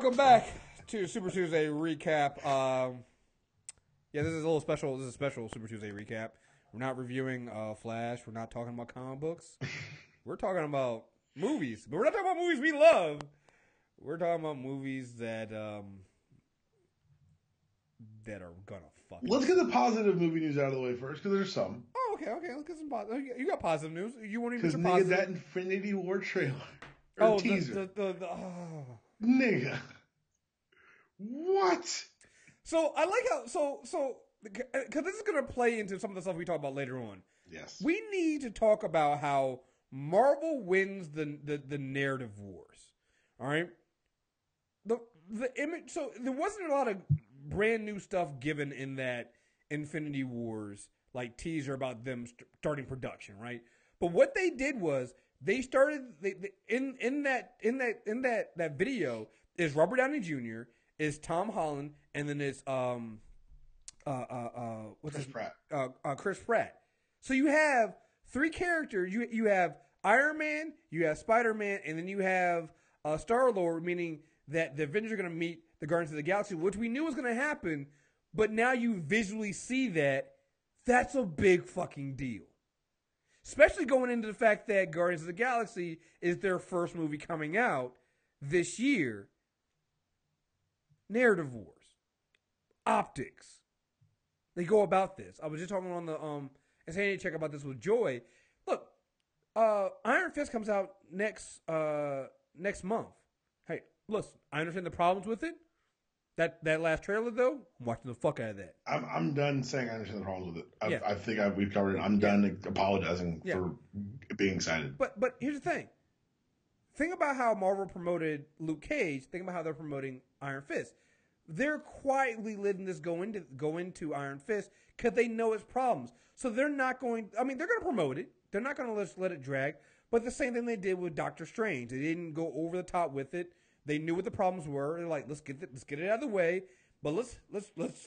welcome back to Super Tuesday recap. Yeah, this is a little special. This is a special Super Tuesday recap. We're not reviewing Flash. We're not talking about comic books. We're talking about movies, but we're not talking about movies we love. We're talking about movies that are gonna fuck. Let's get the positive movie news out of the way first, because there's some. Oh, okay. Let's get some positive. You got positive news. You won't even Because get nigga, positive. that Infinity War trailer or teaser, nigga, what? So I like how because this is gonna play into some of the stuff we talk about later on. Yes, we need to talk about how Marvel wins the narrative wars. All right, the image. So there wasn't a lot of brand new stuff given in that Infinity Wars like teaser about them starting production, right? But what they did was they started in that video is Robert Downey Jr., is Tom Holland, and then it's Chris Pratt. So you have three characters. You have Iron Man, you have Spider-Man, and then you have Star-Lord, meaning that the Avengers are going to meet the Guardians of the Galaxy, which we knew was going to happen, but now you visually see that. That's a big fucking deal. Especially going into the fact that Guardians of the Galaxy is their first movie coming out this year. Narrative wars. Optics. They go about this. I was just talking on the Insanity Check about this with Joy. Look, Iron Fist comes out next month. Hey, listen, I understand the problems with it. That last trailer though, I'm watching the fuck out of that. I'm done saying I understand the problems with it. Yeah. I think we've covered it. I'm done apologizing for being excited. But here's the thing. Think about how Marvel promoted Luke Cage. Think about how they're promoting Iron Fist. They're quietly letting this go into Iron Fist because they know its problems. So they're not going. I mean, they're going to promote it. They're not going to just let it drag. But the same thing they did with Doctor Strange. They didn't go over the top with it. They knew what the problems were. They're like, let's get it out of the way. But let's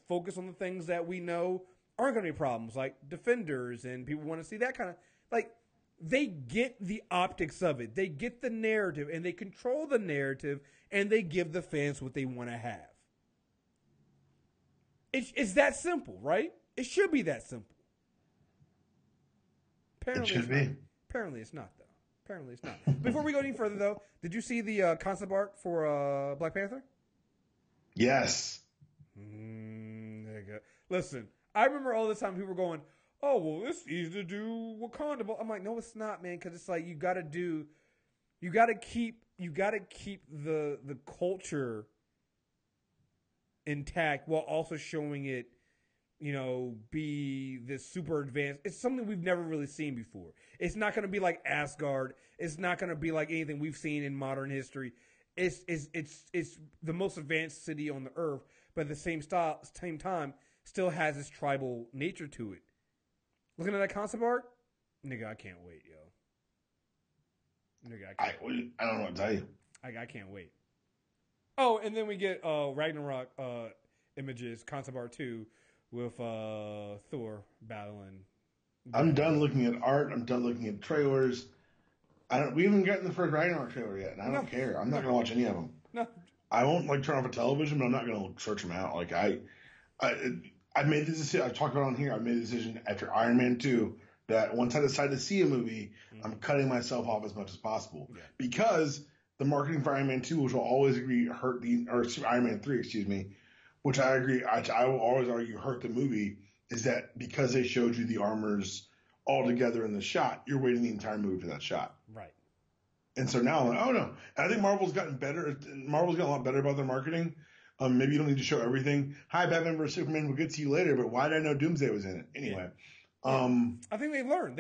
focus on the things that we know aren't going to be problems, like Defenders, and people want to see that kind of like. They get the optics of it. They get the narrative, and they control the narrative, and they give the fans what they want to have. It's that simple, right? It should be that simple. Apparently it should be. Apparently it's not, though. Apparently it's not. Before we go any further, though, did you see the concept art for Black Panther? Yes. There you go. Listen, I remember all the time people were going, oh, well, it's easy to do Wakanda. I'm like, no, it's not, man, because it's like you got to keep the culture intact while also showing it, be this super advanced. It's something we've never really seen before. It's not going to be like Asgard. It's not going to be like anything we've seen in modern history. It's the most advanced city on the earth, but at the same time still has this tribal nature to it. Looking at that concept art, nigga, I can't wait, yo. Nigga, I don't know what to tell you. I can't wait. Oh, and then we get Ragnarok images, concept art too, with Thor battling. I'm done looking at art. I'm done looking at trailers. We haven't gotten the first Ragnarok trailer yet, and I don't care. I'm not going to watch any of them. No. I won't turn off a television, but I'm not going to search them out. Like I made this decision. I've talked about it on here. I made the decision after Iron Man 2 that once I decide to see a movie, I'm cutting myself off as much as possible because the marketing for Iron Man 2, which will always agree hurt Iron Man 3, excuse me, which I agree. I will always argue hurt the movie is that because they showed you the armors all together in the shot, you're waiting the entire movie for that shot. Right. And so now I'm like, oh no. And I think Marvel's gotten better. Marvel's gotten a lot better about their marketing. Maybe you don't need to show everything. Hi, Batman vs Superman. We'll get to you later. But why did I know Doomsday was in it anyway? I think they've learned.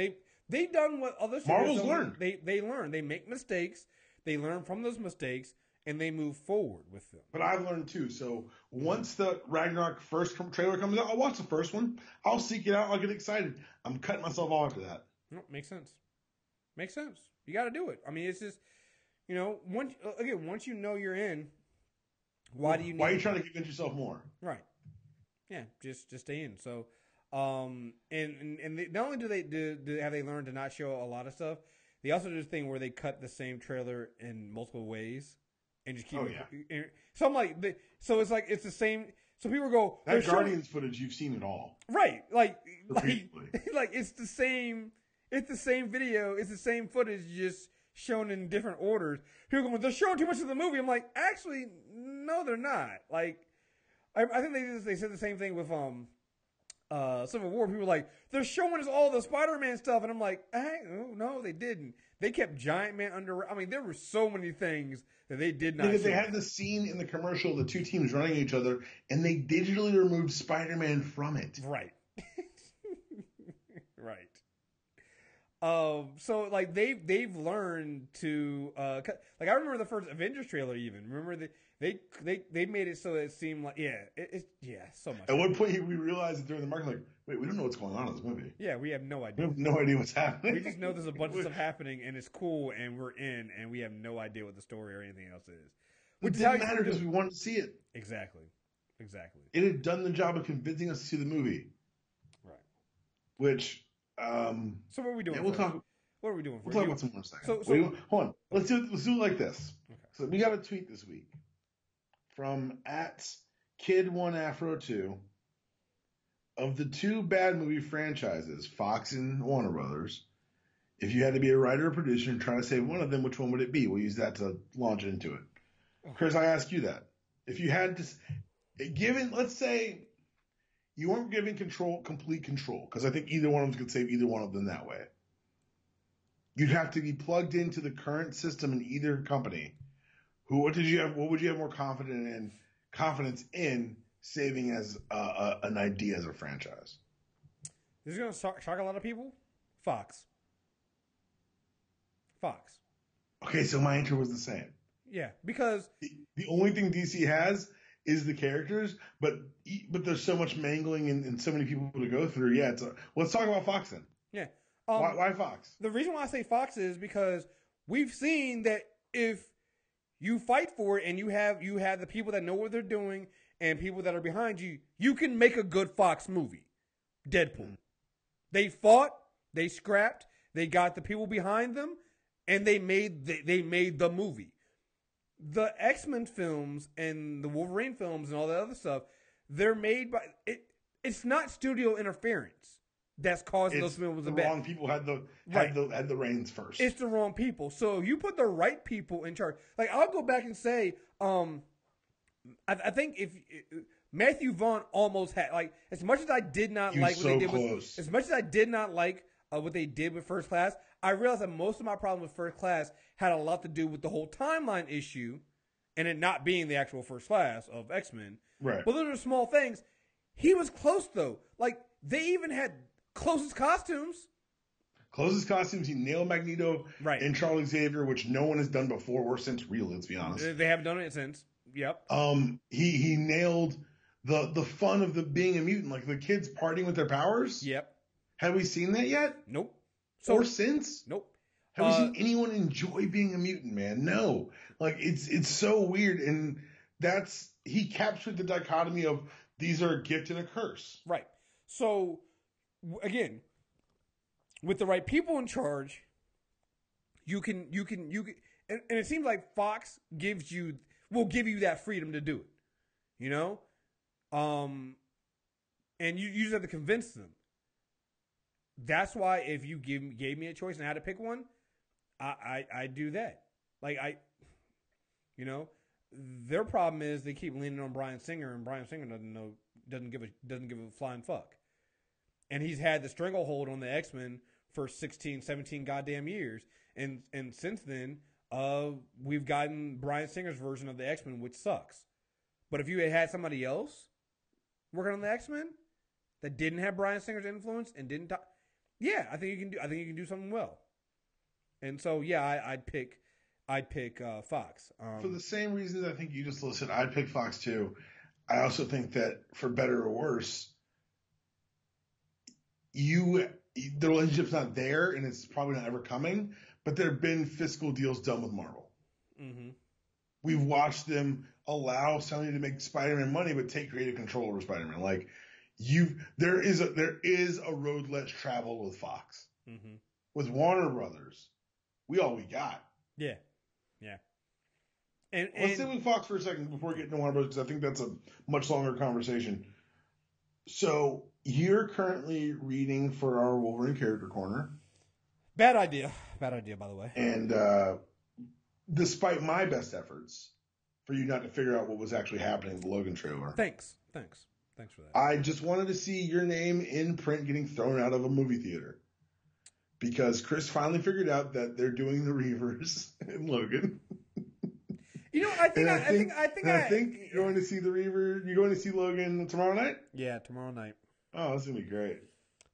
They've done what other Marvel's learned. They learn. They make mistakes. They learn from those mistakes, and they move forward with them. But I've learned too. So once the Ragnarok first trailer comes out, I'll watch the first one. I'll seek it out. I'll get excited. I'm cutting myself off after that. No, makes sense. Makes sense. You got to do it. I mean, it's just once you know you're in. Why are you trying to convince yourself more? Right. Yeah, just stay in. So, and not only have they learned to not show a lot of stuff, they also do this thing where they cut the same trailer in multiple ways. and just keep. Oh, it. So I'm like, so it's like it's the same. So people go that Guardians footage, you've seen it all, right? Like repeatedly. like it's the same. It's the same video. It's the same footage, just shown in different orders. People go, they're showing too much of the movie. I'm like, actually, no, they're not. Like, I think they said the same thing with Civil War. People were like, they're showing us all the Spider-Man stuff, and I'm like, hey, no, they didn't. They kept Giant Man under. I mean, there were so many things that they did not. Because they had the scene in the commercial of the two teams running each other, and they digitally removed Spider-Man from it. Right. Right. So like they've learned to like I remember the first Avengers trailer even. Remember they made it so it seemed like it's so much. At one point we realized that during the market, like, wait, we don't know what's going on in this movie. Yeah, we have no We idea. have no idea what's happening. We just know there's a bunch of stuff happening and it's cool and we're in and we have no idea what the story or anything else is. Which didn't matter because we wanted to see it. Exactly. It had done the job of convincing us to see the movie. Right. Which so what are we doing? Yeah, we'll talk. What are we doing? We'll talk about some more in a second. Hold on. Let's do it like this. Okay. So we got a tweet this week from @Kid1Afro2 of the two bad movie franchises, Fox and Warner Brothers. If you had to be a writer or producer and try to save one of them, which one would it be? We'll use that to launch into it. Okay. Chris, I ask you that. If you had to, let's say you weren't given complete control, because I think either one of them could save either one of them that way. You'd have to be plugged into the current system in either company. What would you have more confidence in saving as an idea as a franchise? This is going to shock a lot of people. Fox. Okay, so my answer was the same. Yeah, because the only thing DC has is the characters, but there's so much mangling and so many people to go through. Yeah, let's talk about Fox then. Yeah. Why Fox? The reason why I say Fox is because we've seen that if you fight for it and you have the people that know what they're doing and people that are behind you, you can make a good Fox movie. Deadpool. They fought, they scrapped, they got the people behind them, and they made the movie. The X-Men films and the Wolverine films and all that other stuff, they're made by it. It's not studio interference that's causing those films to be. The wrong people had the reins first. It's the wrong people. So you put the right people in charge. Like I'll go back and say, I think if Matthew Vaughn almost had as much as I did not like what they did as much as I did not like what they did with First Class, I realized that most of my problem with First Class had a lot to do with the whole timeline issue and it not being the actual First Class of X-Men. Right. But those are small things. He was close though. Like they even had closest costumes. He nailed Magneto and Charles Xavier, which no one has done before or since, really, let's be honest. They haven't done it since. Yep. He nailed the fun of being a mutant, like the kids partying with their powers. Yep. Have we seen that yet? Nope. Or since? Nope. Have we seen anyone enjoy being a mutant, man? No. Like it's so weird, and he captured the dichotomy of these are a gift and a curse. Right. So again, with the right people in charge, you can, and it seems like Fox will give you that freedom to do it, you know, and you just have to convince them. That's why if you gave me a choice and I had to pick one, I do that. Like their problem is they keep leaning on Bryan Singer, and Bryan Singer doesn't give a flying fuck. And he's had the stranglehold on the X-Men for 16, 17 goddamn years. And since then, we've gotten Bryan Singer's version of the X-Men, which sucks. But if you had somebody else working on the X-Men that didn't have Bryan Singer's influence and didn't talk, yeah, I think you can do something well. And so, yeah, I'd pick Fox. For the same reasons I think you just listed, I'd pick Fox too. I also think that for better or worse, the relationship's not there, and it's probably not ever coming. But there have been fiscal deals done with Marvel. Mm-hmm. We've watched them allow Sony to make Spider-Man money, but take creative control over Spider-Man. Like there is a road less traveled with Fox. Mm-hmm. With Warner Brothers, we got. Yeah. Let's stay with Fox for a second before we get into Warner Bros. Because I think that's a much longer conversation. So you're currently reading for our Wolverine Character Corner. Bad idea, by the way. And despite my best efforts for you not to figure out what was actually happening in the Logan trailer. Thanks for that. I just wanted to see your name in print getting thrown out of a movie theater. Because Kriss finally figured out that they're doing the Reavers in Logan. You know, I think you're going to see the Reaver. You're going to see Logan tomorrow night? Yeah, tomorrow night. Oh, that's going to be great.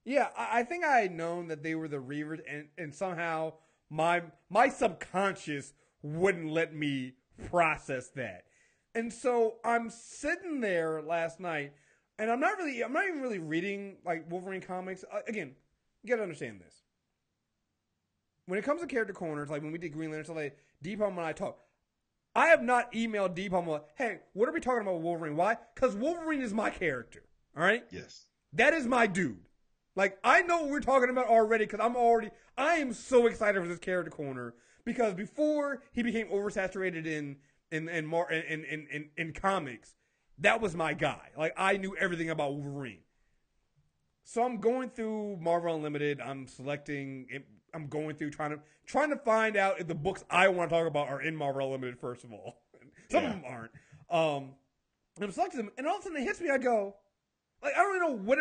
Yeah, I think I had known that they were the Reavers, and somehow my subconscious wouldn't let me process that. And so I'm sitting there last night, and I'm not even really reading like Wolverine comics. Again, you got to understand this. When it comes to character corners, like when we did Green Lantern, stuff like Dpalm and I talk, I have not emailed Dpalm like, hey, what are we talking about with Wolverine? Why? Because Wolverine is my character. All right? Yes. That is my dude. Like, I know what we're talking about already because I am so excited for this character corner because before he became oversaturated in comics, that was my guy. Like, I knew everything about Wolverine. So I'm going through Marvel Unlimited. I'm going through trying to find out if the books I want to talk about are in Marvel Unlimited. First of all, some of them aren't. And I'm selecting them, and all of a sudden it hits me. I go, like, I don't know what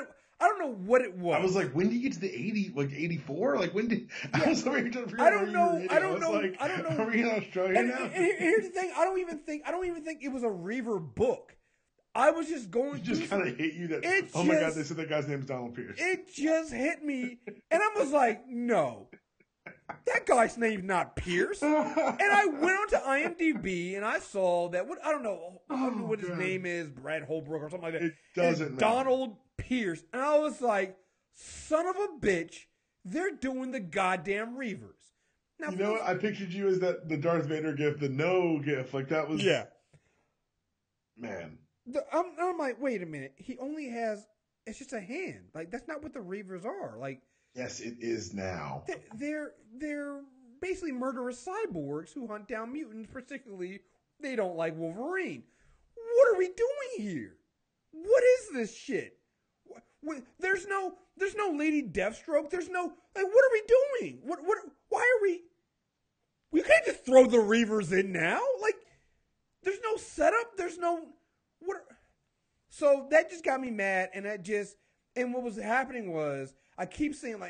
it was. I was like, when did you get to the 80? Like 84? Like when did? Yeah. I was over here trying to figure out. I don't know. Are we in Australia now? And here's the thing. I don't even think it was a Reaver book. I was just going. It just kind of hit you that. Oh my God! They said that guy's name is Donald Pierce. It just hit me, and I was like, no. That guy's name's not Pierce. And I went on to IMDb and I saw that I don't know what his name is, Brad Holbrook or something like that. It doesn't matter. Donald Pierce. And I was like, son of a bitch, they're doing the goddamn Reavers. Now, you know what? I pictured you as the Darth Vader gif, the no gif. Like that was. Yeah. Man. I'm like, wait a minute. He only has, it's just a hand. Like, that's not what the Reavers are. Like, yes, it is now. They're basically murderous cyborgs who hunt down mutants. Particularly, they don't like Wolverine. What are we doing here? What is this shit? There's no Lady Deathstroke. There's no what are we doing? Why are we? We can't just throw the Reavers in now. Like, there's no setup. There's no what. So that just got me mad, and what was happening was. I keep saying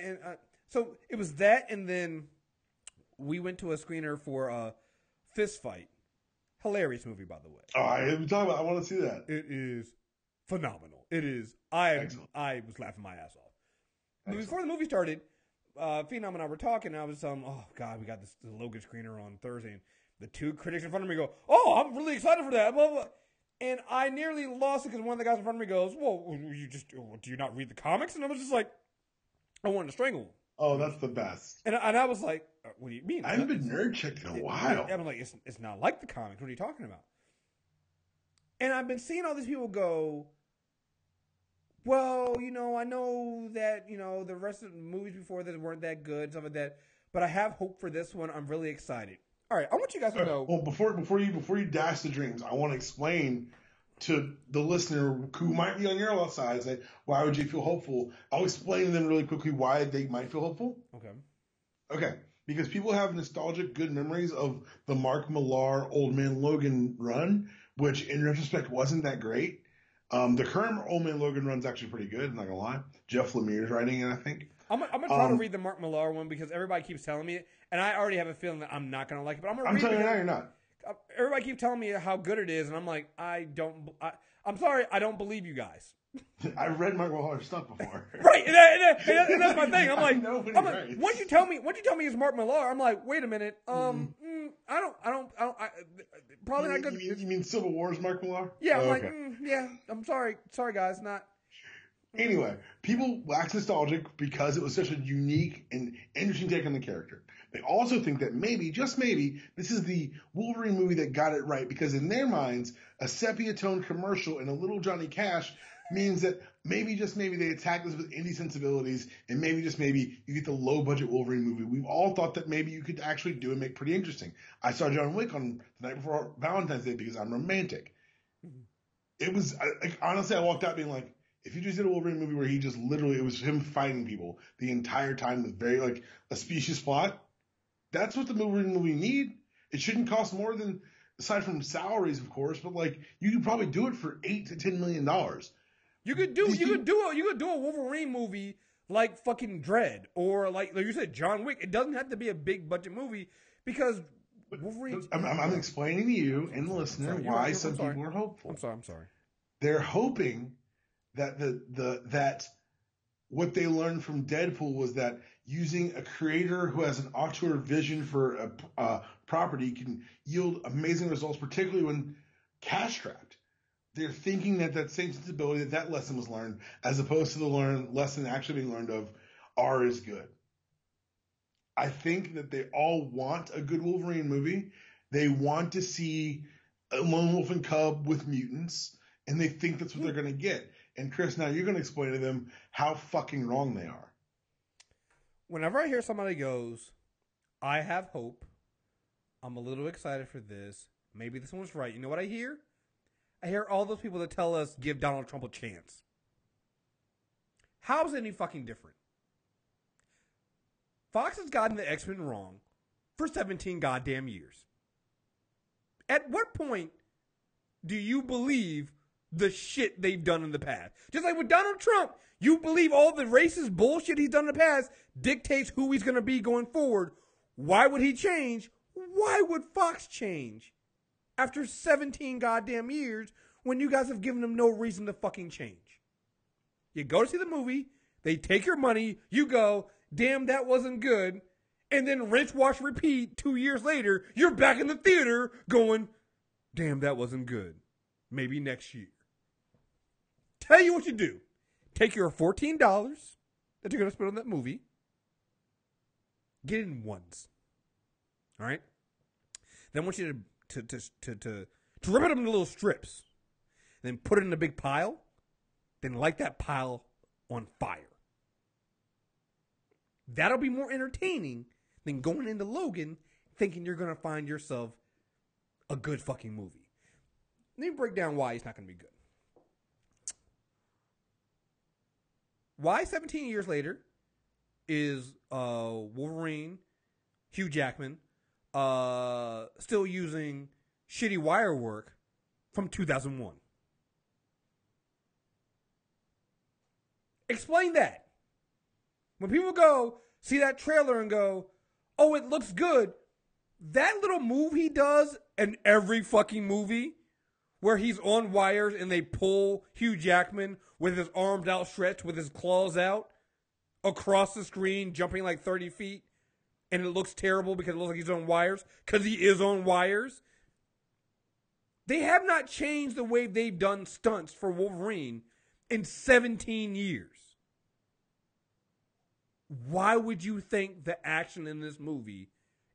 so it was that, and then we went to a screener for Fist Fight. Hilarious movie, by the way. Oh, I want to see that. It is phenomenal. It is. I was laughing my ass off. But before the movie started, Phenom and I were talking. And I was oh God, we got this Logan screener on Thursday. And the two critics in front of me go, oh, I'm really excited for that. Blah, blah, blah. And I nearly lost it because one of the guys in front of me goes, well, do you not read the comics? And I was just like, I wanted to strangle him. Oh, that's the best. And I was like, what do you mean? I haven't been nerd checked in a while. I'm like, it's not like the comics. What are you talking about? And I've been seeing all these people go, well, I know that, the rest of the movies before this weren't that good, stuff like that, but I have hope for this one. I'm really excited. All right, I want you guys to know. Well, before you dash the dreams, I want to explain to the listener who might be on your side, say, why would you feel hopeful? I'll explain to them really quickly why they might feel hopeful. Okay. Because people have nostalgic, good memories of the Mark Millar Old Man Logan run, which in retrospect wasn't that great. The current Old Man Logan run's actually pretty good, I'm not going to lie. Jeff Lemire's writing it, I think. I'm going to try to read the Mark Millar one because everybody keeps telling me it, and I already have a feeling that I'm not going to like it. But I'm telling you now, you're not. Everybody keeps telling me how good it is, and I'm like, I'm sorry, I don't believe you guys. I've read Mark Millar's stuff before. Right, and that's my thing. I'm like, right. once you tell me it's Mark Millar, I'm like, wait a minute, I don't, probably not good. You mean Civil War's Mark Millar? Yeah, I'm like, yeah, I'm sorry guys, not. Anyway, people wax nostalgic because it was such a unique and interesting take on the character. They also think that maybe, just maybe, this is the Wolverine movie that got it right because in their minds, a sepia-toned commercial and a little Johnny Cash means that maybe, just maybe, they attack this with indie sensibilities and maybe, just maybe, you get the low-budget Wolverine movie. We've all thought that maybe you could actually do and make pretty interesting. I saw John Wick on the night before Valentine's Day because I'm romantic. It was, honestly, I walked out being like, if you just did a Wolverine movie where he just literally, it was him fighting people the entire time with very, like, a specious plot, that's what the Wolverine movie need. It shouldn't cost more than, aside from salaries, of course, but, like, you could probably do it for $8 to $10 million. You could do a Wolverine movie like fucking Dread or like you said, John Wick. It doesn't have to be a big budget movie because Wolverine. I'm explaining to you and the listener why some people are hopeful. I'm sorry. They're hoping that that what they learned from Deadpool was that using a creator who has an auteur vision for a property can yield amazing results, particularly when cash strapped. They're thinking that same sensibility, that lesson was learned, as opposed to the lesson actually being learned of R is good. I think that they all want a good Wolverine movie. They want to see a lone wolf and cub with mutants, and they think that's what they're going to get. And Chris, now you're going to explain to them how fucking wrong they are. Whenever I hear somebody goes, I have hope, I'm a little excited for this, maybe this one was right. You know what I hear? I hear all those people that tell us give Donald Trump a chance. How is it any fucking different? Fox has gotten the X-Men wrong for 17 goddamn years. At what point do you believe the shit they've done in the past? Just like with Donald Trump, you believe all the racist bullshit he's done in the past dictates who he's going to be going forward. Why would he change? Why would Fox change? After 17 goddamn years, when you guys have given them no reason to fucking change. You go to see the movie, they take your money, you go, damn, that wasn't good, and then rinse, wash, repeat 2 years later, you're back in the theater going, damn, that wasn't good. Maybe next year. Tell you what you do. Take your $14 that you're going to spend on that movie, get it in ones. All right? Then I want you to rip it up into little strips. Then put it in a big pile. Then light that pile on fire. That'll be more entertaining than going into Logan thinking you're going to find yourself a good fucking movie. Let me break down why it's not going to be good. Why 17 years later is Wolverine, Hugh Jackman, still using shitty wire work from 2001? Explain that. When people go see that trailer and go, oh, it looks good, that little move he does in every fucking movie where he's on wires and they pull Hugh Jackman with his arms outstretched, with his claws out, across the screen, jumping like 30 feet, and it looks terrible because it looks like he's on wires, because he is on wires. They have not changed the way they've done stunts for Wolverine in 17 years. Why would you think the action in this movie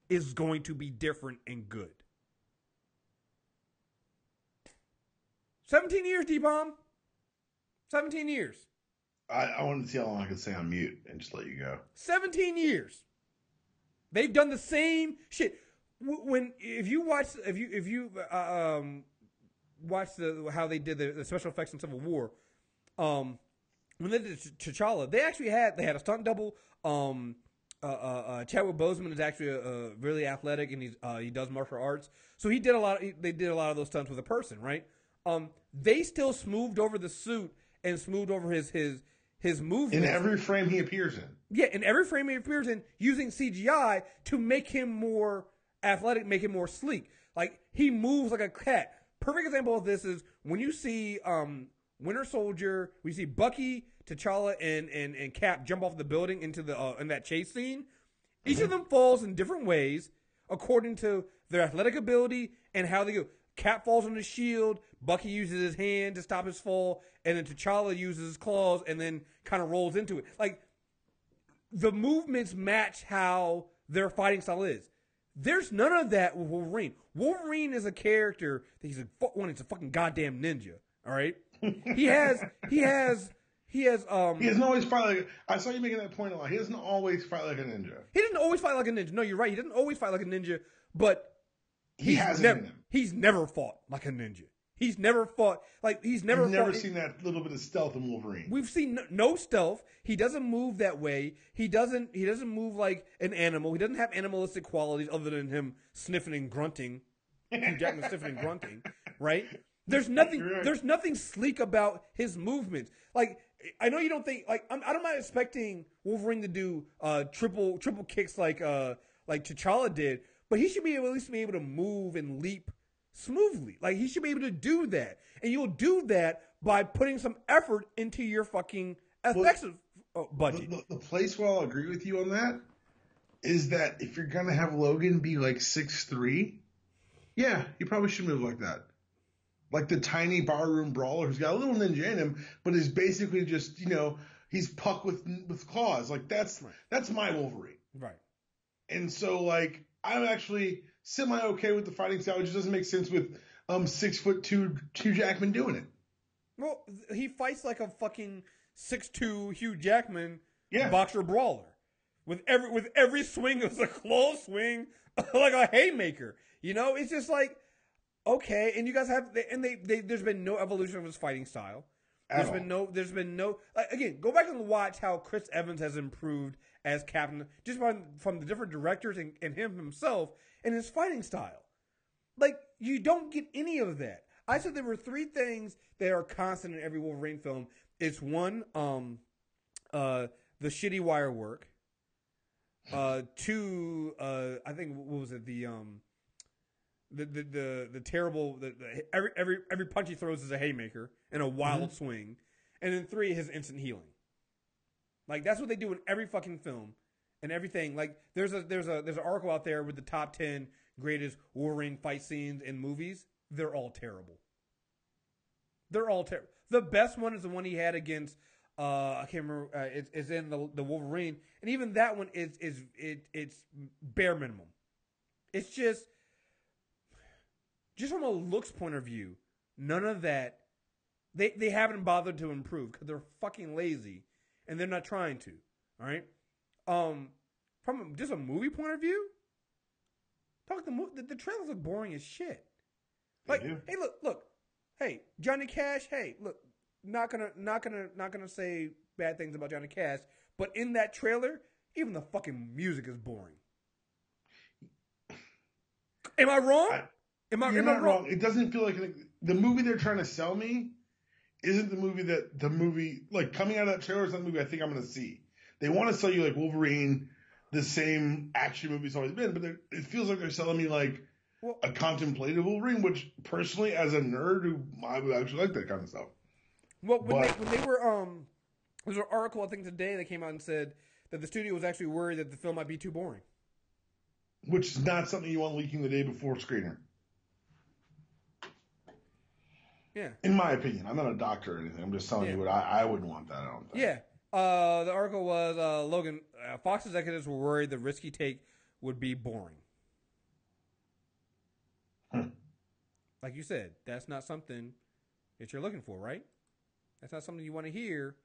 is going to be different and good? 17 years, Dpalm. 17 years. I wanted to see how long I could stay on mute and just let you go. 17 years. They've done the same shit. If you watch how they did the special effects in Civil War, when they did T'Challa, they had a stunt double. Chadwick Boseman is actually really athletic and he does martial arts, so they did a lot of those stunts with a person, right? They still smoothed over the suit and smoothed over his movements. In every frame he appears in. Yeah, in every frame he appears in, using CGI to make him more athletic, make him more sleek. Like, he moves like a cat. Perfect example of this is when you see Winter Soldier, we see Bucky, T'Challa, and Cap jump off the building into the in that chase scene. Each of them falls in different ways according to their athletic ability and how they go. Cap falls on the shield. Bucky uses his hand to stop his fall, and then T'Challa uses his claws and then kind of rolls into it. Like, the movements match how their fighting style is. There's none of that with Wolverine. Wolverine is a character that he's a fucking goddamn ninja. All right, he doesn't always fight like. I saw you making that point a lot. He doesn't always fight like a ninja. He doesn't always fight like a ninja. No, you're right. He doesn't always fight like a ninja, but he's never fought like a ninja. He's never fought like he's never. You've never seen that little bit of stealth in Wolverine. We've seen no stealth. He doesn't move that way. He doesn't move like an animal. He doesn't have animalistic qualities other than him sniffing and grunting. Hugh Jackman sniffing and grunting, right? There's nothing. Right. There's nothing sleek about his movements. Like, I know you don't think like I'm not expecting Wolverine to do triple kicks like T'Challa did, but he should be able, at least be able to move and leap smoothly. Like, he should be able to do that, and you'll do that by putting some effort into your fucking effects budget. The place where I'll agree with you on that is that if you're gonna have Logan be like 6'3", yeah, he probably should move like that. Like the tiny barroom brawler who's got a little ninja in him, but is basically just, he's Puck with claws. Like, that's my Wolverine. Right. And so, like, I'm actually semi-okay with the fighting style. It just doesn't make sense with 6'2" Hugh Jackman doing it. Well, he fights like a fucking 6'2" Hugh Jackman Yeah. boxer brawler. With every swing is a claw swing like a haymaker. It's just like, okay, and you guys have, and there's been no evolution of his fighting style. There's been no. Again, go back and watch how Chris Evans has improved as Captain, just from the different directors and him himself and his fighting style. Like, you don't get any of that. I said there were three things that are constant in every Wolverine film. It's one, the shitty wire work. Two, I think what was it? The terrible every punch he throws is a haymaker and a wild swing, and then three, his instant healing. Like, that's what they do in every fucking film and everything. Like, there's an article out there with the top 10 greatest Wolverine fight scenes in movies. They're all terrible. The best one is the one he had against I can't remember. It's in the Wolverine, and even that one it's bare minimum. It's just from a looks point of view, none of that. They haven't bothered to improve because they're fucking lazy and they're not trying to. All right. From just a movie point of view, the trailers look boring as shit. Like, hey, look, hey, Johnny Cash. Hey, look, not gonna say bad things about Johnny Cash, but in that trailer, even the fucking music is boring. Am I wrong? You're not wrong. It doesn't feel like the movie they're trying to sell me isn't the movie like coming out of that trailer is not the movie I think I'm going to see. They want to sell you like Wolverine, the same action movie it's always been, but it feels like they're selling me like a contemplative Wolverine, which personally, as a nerd, I would actually like that kind of stuff. Well, when they were there's an article I think today that came out and said that the studio was actually worried that the film might be too boring. Which is not something you want leaking the day before screener. Yeah. In my opinion. I'm not a doctor or anything. I'm just telling you what I wouldn't want that, I don't think. Yeah. The article was, Logan, Fox executives were worried the risky take would be boring. Like you said, that's not something that you're looking for, right? That's not something you want to hear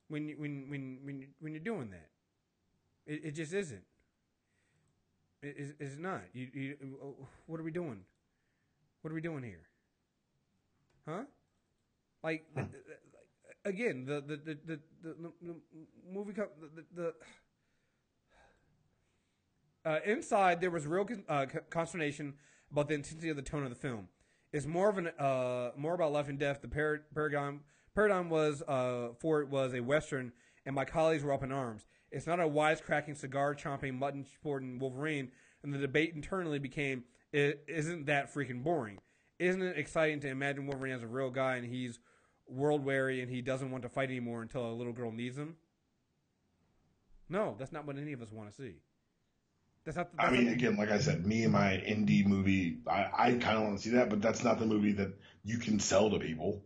when you're doing that. It just isn't. It's not. What are we doing? What are we doing here? Huh? Like, again, the movie inside there was real consternation about the intensity of the tone of the film. It's more about life and death. The paradigm was for it was a western, and my colleagues were up in arms. It's not a wisecracking, cigar-chomping, mutton-sporting Wolverine, and the debate internally became, isn't that freaking boring? Isn't it exciting to imagine Wolverine as a real guy and he's world-weary and he doesn't want to fight anymore until a little girl needs him? No, that's not what any of us want to see. That's not. I mean, again, like I said, me and my indie movie, I kind of want to see that, but that's not the movie that you can sell to people.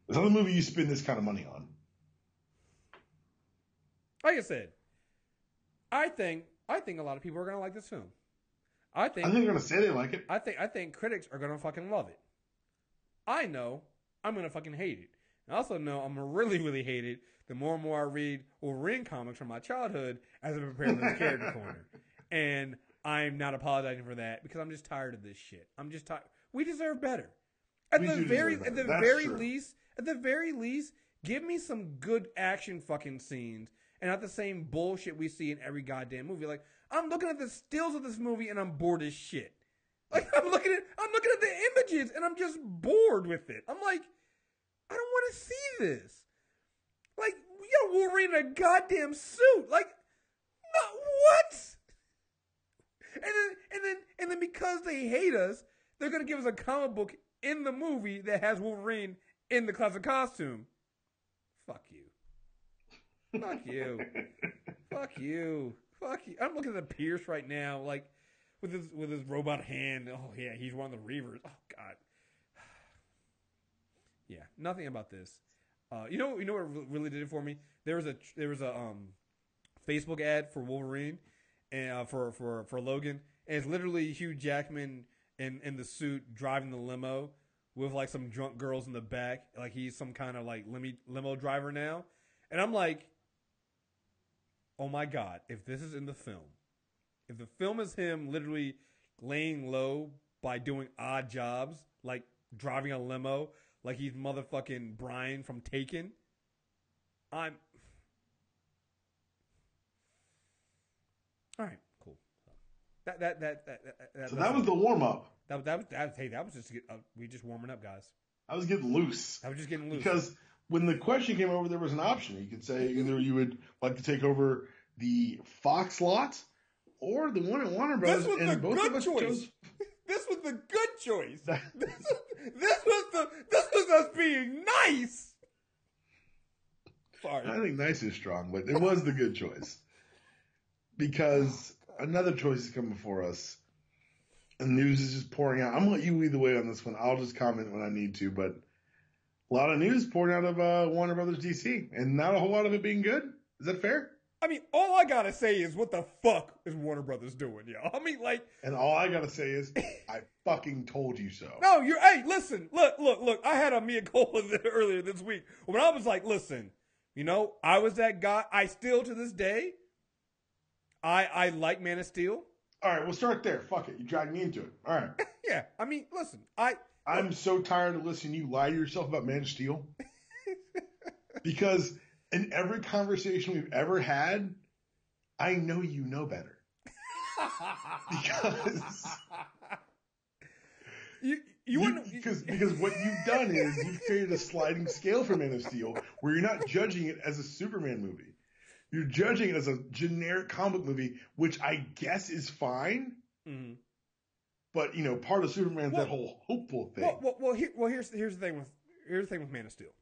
It's not the movie you spend this kind of money on. Like I said, I think a lot of people are gonna like this film. I think they're gonna say they like it. I think critics are gonna fucking love it. I know I'm gonna fucking hate it. I also know I'm gonna really, really hate it the more and more I read Wolverine comics from my childhood as I prepare for this character corner. And I'm not apologizing for that because I'm just tired of this shit. I'm just tired. We deserve better. At the very least, give me some good action fucking scenes and not the same bullshit we see in every goddamn movie. Like, I'm looking at the stills of this movie and I'm bored as shit. Like, I'm looking at the images and I'm just bored with it. I'm like, I don't want to see this. Like, we got Wolverine in a goddamn suit. Like, no, what? And then because they hate us, they're gonna give us a comic book in the movie that has Wolverine in the classic costume. Fuck you. Fuck you. Fuck you. Fuck you. I'm looking at Pierce right now, like with his robot hand. Oh yeah, he's one of the Reavers. Oh god. Yeah, nothing about this. You know what really did it for me? There was a Facebook ad for Wolverine and for Logan, and it's literally Hugh Jackman in the suit driving the limo with like some drunk girls in the back, like he's some kind of like limo driver now, and I'm like, oh my god, if this is in the film, if the film is him literally laying low by doing odd jobs like driving a limo. Like he's motherfucking Brian from Taken. All right, cool. That was the warm up. That was just we just warming up, guys. I was getting loose. I was just getting loose because when the question came over, there was an option. You could say either you would like to take over the Fox lot or the one at Warner Bros. This was the good choice. This was the good choice. This was us being nice. Sorry. I think nice is strong, but it was the good choice. Because another choice is coming before us. And news is just pouring out. I'm going to let you lead the way on this one. I'll just comment when I need to. But a lot of news pouring out of Warner Brothers DC. And not a whole lot of it being good. Is that fair? I mean, all I gotta say is, what the fuck is Warner Brothers doing, yo? I mean, like... And all I gotta say is, I fucking told you so. No, hey, listen, look, I had a mea culpa earlier this week when I was like, listen, you know, I was that guy, I still, to this day, I like Man of Steel. All right, we'll start there. Fuck it, you dragged me into it. All right. Yeah, I mean, listen, I'm so tired of listening to you lie to yourself about Man of Steel. Because... in every conversation we've ever had, I know you know better. Because what you've done is you've created a sliding scale for Man of Steel where you're not judging it as a Superman movie. You're judging it as a generic comic movie, which I guess is fine. Mm-hmm. But you know, part of Superman's that whole hopeful thing. Here's the thing with Man of Steel.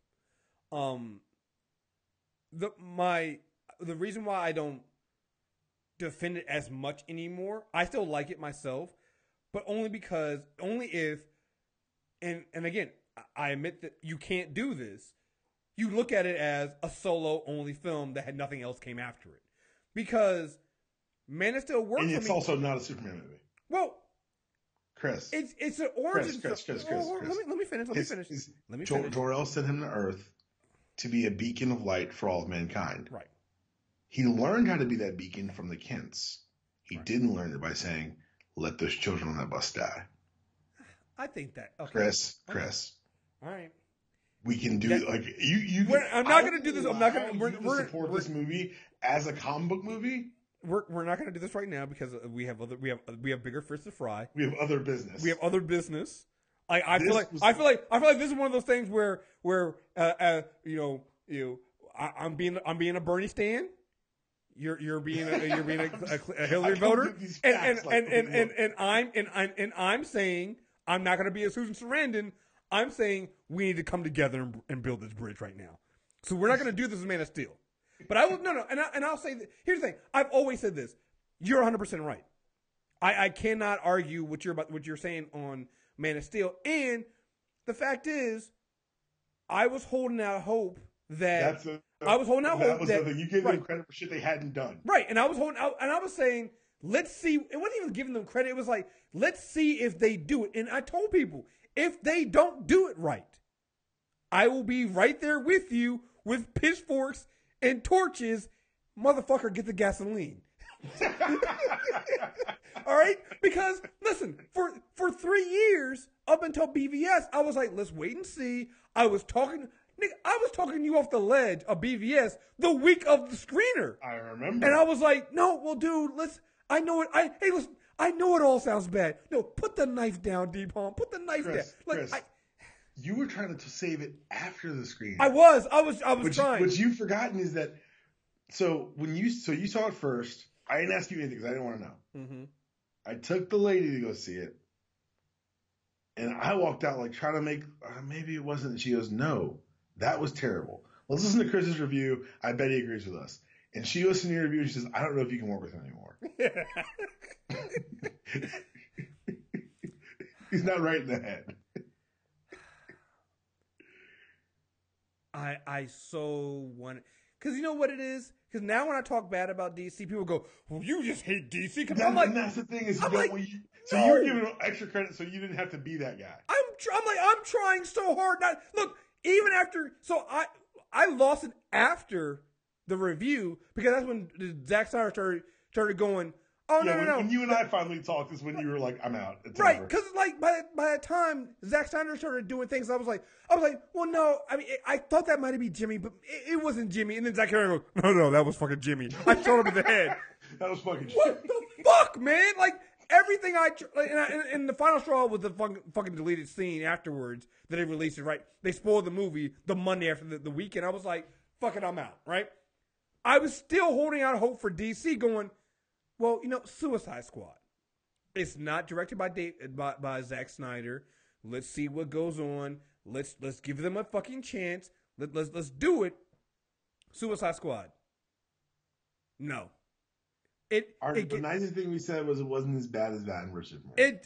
The reason why I don't defend it as much anymore, I still like it myself, but only if, and again, I admit that you can't do this. You look at it as a solo only film that had nothing else came after it, because Man of Steel works. And it's also not a Superman movie. Well, Chris, it's an origin. Chris. Let me finish. Jor-El sent him to Earth to be a beacon of light for all of mankind. Right. He learned how to be that beacon from the Kents. He didn't learn it by saying, let those children on that bus die. I think that... Okay. Chris. All right. We can do it. Like, you I'm not going to do this. I'm not going to support this movie as a comic book movie. We're not going to do this right now because we have bigger fish to fry. We have other business. I feel like this is one of those things where I'm being a Bernie stan. You're being a Hillary voter, and I'm saying I'm not going to be a Susan Sarandon. I'm saying we need to come together and build this bridge right now. So we're not going to do this as Man of Steel. But I will and I'll say that, here's the thing. I've always said this. You're 100% right. I cannot argue what you're saying on Man of Steel. And the fact is, I was holding out hope that that was the thing. You gave them right, credit for shit they hadn't done. right. And I was holding out, and I was saying, let's see. It wasn't even giving them credit. It was like, let's see if they do it. And I told people, if they don't do it right, I will be right there with you with pitchforks and torches. Motherfucker, get the gasoline. All right? Because, listen, for 3 years, up until BVS, I was like, let's wait and see. I was talking you off the ledge of BVS the week of the screener. I remember. And I was like, no, well, dude, I know it all sounds bad. No, put the knife down, Dpalm. Put the knife down. Like, Chris, you were trying to save it after the screener. I was trying. What you've forgotten is that, you saw it first. I didn't ask you anything because I didn't want to know. Mm-hmm. I took the lady to go see it, and I walked out like trying to make maybe it wasn't. She goes, "No, that was terrible." Let's listen to Chris's review. I bet he agrees with us. And she listened to your review and she says, "I don't know if you can work with him anymore." He's not right in the head. I so want it. Because you know what it is? Because now when I talk bad about DC, people go, well, you just hate DC. I'm like, and that's the thing is, you were giving him extra credit so you didn't have to be that guy. I'm trying so hard. Look, even after, so I lost it after the review because that's when Zack Snyder started going, oh, no. When you and I finally talked is when you were like, I'm out. It's right, over. because like by the time Zack Snyder started doing things, I was like, well, no, I mean, I thought that might be Jimmy, but it wasn't Jimmy. And then Zack Snyder goes, no, that was fucking Jimmy. I shot him in the head. That was fucking Jimmy. What the fuck, man? Like everything and the final straw was the fucking deleted scene afterwards that they released it. Right, they spoiled the movie the Monday after the weekend. I was like, fuck it, I'm out. Right, I was still holding out hope for DC, going, well, Suicide Squad. It's not directed by Zack Snyder. Let's see what goes on. Let's give them a fucking chance. Let's do it. Suicide Squad. No. The nicest thing we said was it wasn't as bad as Batman vs Superman.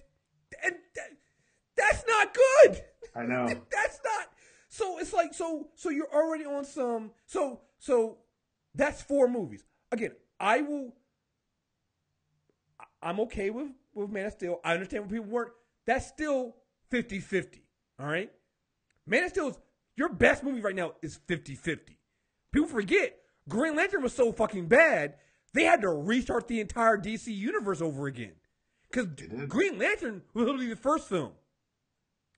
That's not good. I know. That's not. So it's like so you're already on some. So that's 4 movies. Again, I'm okay with Man of Steel. I understand what people weren't. That's still 50-50. All right? Man of Steel your best movie right now is 50-50. People forget Green Lantern was so fucking bad, they had to restart the entire DC universe over again. Because Green Lantern was literally the first film.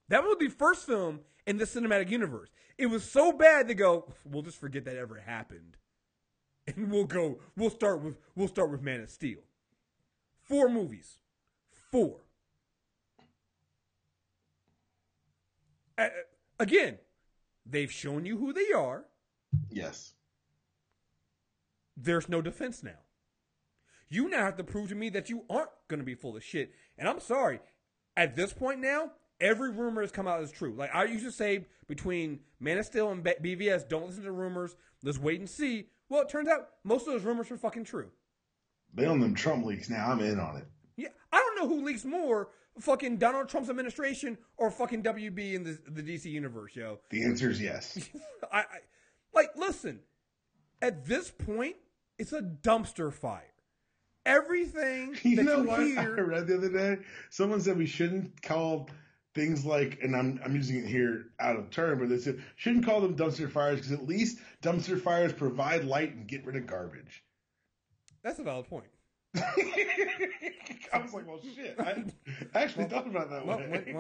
That was the first film in the cinematic universe. It was so bad they go, we'll just forget that ever happened. And we'll start with Man of Steel. 4 movies. 4. Again, they've shown you who they are. Yes. There's no defense now. You now have to prove to me that you aren't going to be full of shit. And I'm sorry. At this point now, every rumor has come out as true. Like I used to say between Man of Steel and BVS, don't listen to rumors. Let's wait and see. Well, it turns out most of those rumors were fucking true. They own them Trump leaks now. I'm in on it. Yeah, I don't know who leaks more, fucking Donald Trump's administration or fucking WB in the DC universe, yo. The answer is yes. I listen. At this point, it's a dumpster fire. Everything you that know you what hear. I read the other day? Someone said we shouldn't call things like, and I'm using it here out of turn, but they said shouldn't call them dumpster fires because at least dumpster fires provide light and get rid of garbage. That's a valid point. I was like, well, shit. I actually thought about that way.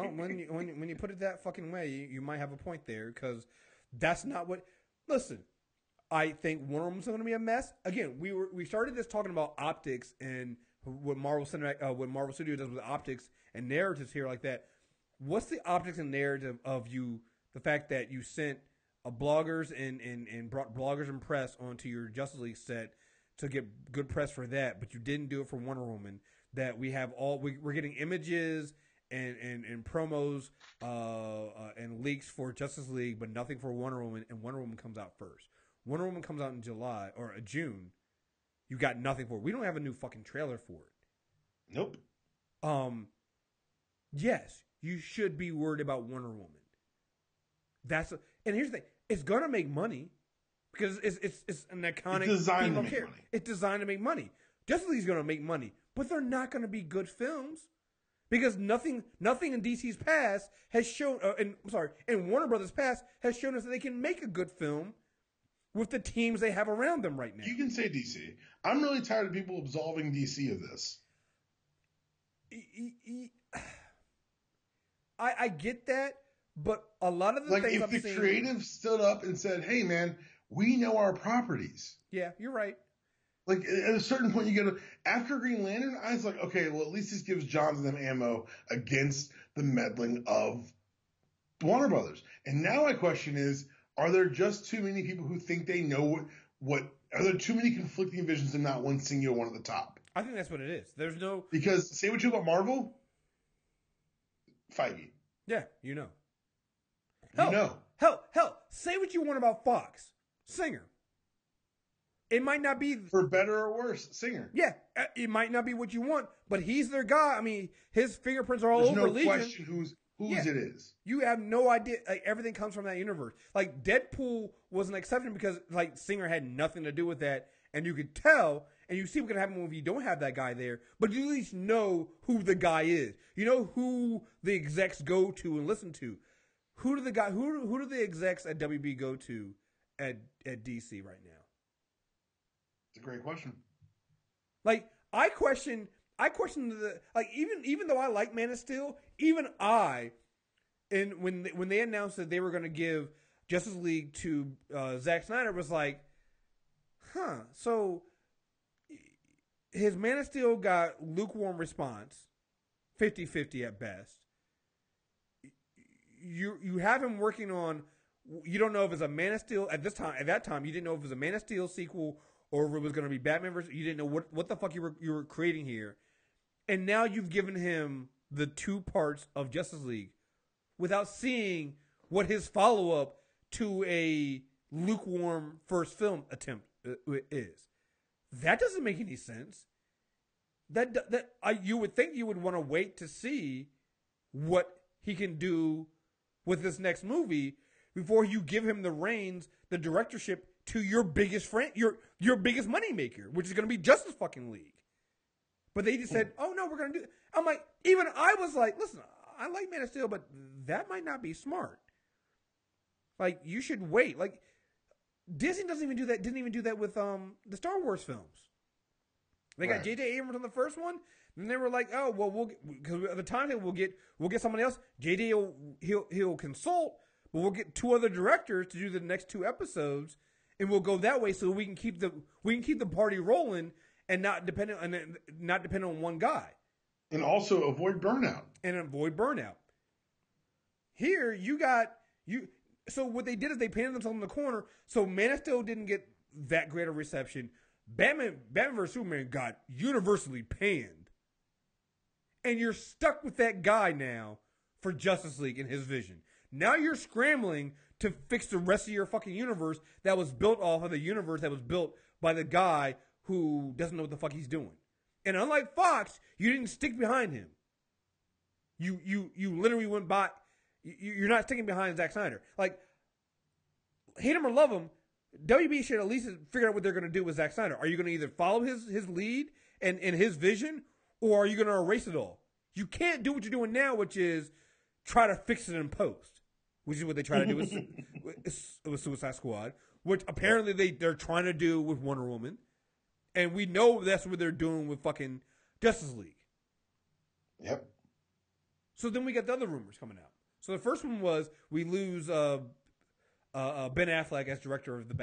When you put it that fucking way, you might have a point there because that's not what. Listen, I think Wonder Woman's going to be a mess. Again, we started this talking about optics and what Marvel Studios does with optics and narratives here like that. What's the optics and narrative of the fact that you sent bloggers and brought bloggers and press onto your Justice League set to get good press for that, but you didn't do it for Wonder Woman? That we have we're getting images and promos and leaks for Justice League, but nothing for Wonder Woman, and Wonder Woman comes out first. Wonder Woman comes out in July or June. You got nothing for it. We don't have a new fucking trailer for it. Nope. Yes, you should be worried about Wonder Woman. And here's the thing: it's gonna make money because it's an iconic female character. It's designed to make money. Justice League's gonna make money, but they're not gonna be good films because nothing in DC's past has shown. In Warner Brothers' past has shown us that they can make a good film with the teams they have around them right now. You can say DC. I'm really tired of people absolving DC of this. I get that, but a lot of the things if the creative stood up and said, "Hey, man, we know our properties." Yeah, you're right. Like at a certain point, you get after Green Lantern, I was like, okay, well at least this gives Johns them ammo against the meddling of Warner Brothers. And now my question is, are there just too many people who think they know what? Are there too many conflicting visions and not one singular one at the top? I think that's what it is. There's no because say what you about Marvel. Feige. Yeah, you know. Hell, say what you want about Fox. Singer. It might not be... For better or worse, Singer. Yeah, it might not be what you want, but he's their guy. I mean, his fingerprints are all over Legion. There's no question whose it is. You have no idea. Like, everything comes from that universe. Like, Deadpool was an exception because, like, Singer had nothing to do with that, and you could tell... And you see what's gonna happen if you don't have that guy there, but you at least know who the guy is. You know who the execs go to and listen to. Who do the execs at WB go to at DC right now? It's a great question. Like I question the even though I like Man of Steel, even and when they announced that they were gonna give Justice League to Zack Snyder was like, so. His Man of Steel got lukewarm response, 50-50 at best. You have him working on, you don't know if it's a Man of Steel at that time you didn't know if it was a Man of Steel sequel or if it was going to be Batman versus, you didn't know what the fuck you were creating here. And now you've given him the 2 parts of Justice League without seeing what his follow-up to a lukewarm first film attempt is. That doesn't make any sense. You would think you would want to wait to see what he can do with this next movie before you give him the reins, the directorship to your biggest friend, your biggest moneymaker, which is going to be Justice fucking League. But they just said, "Oh no, we're going to do it." I'm like, even I was like, "Listen, I like Man of Steel, but that might not be smart. Like, you should wait." Like, Disney didn't even do that with the Star Wars films. They got J.J. Abrams on the first one, and they were like, "Oh, well, because at the time we'll get someone else. J.J. he'll consult, but we'll get 2 other directors to do the next 2 episodes, and we'll go that way so we can keep the party rolling and not depend on one guy, and also avoid burnout. Here So what they did is they painted themselves in the corner. So Man of Steel didn't get that great a reception. Batman vs Superman got universally panned, and you're stuck with that guy now for Justice League and his vision. Now you're scrambling to fix the rest of your fucking universe that was built off of the universe that was built by the guy who doesn't know what the fuck he's doing. And unlike Fox, you didn't stick behind him. You literally went by. You're not sticking behind Zack Snyder. Like, hate him or love him, WB should at least figure out what they're going to do with Zack Snyder. Are you going to either follow his lead and his vision, or are you going to erase it all? You can't do what you're doing now, which is try to fix it in post, which is what they try to do with Suicide Squad, which apparently they're trying to do with Wonder Woman, and we know that's what they're doing with fucking Justice League. Yep. So then we got the other rumors coming out. So the first one was we lose Ben Affleck as director of the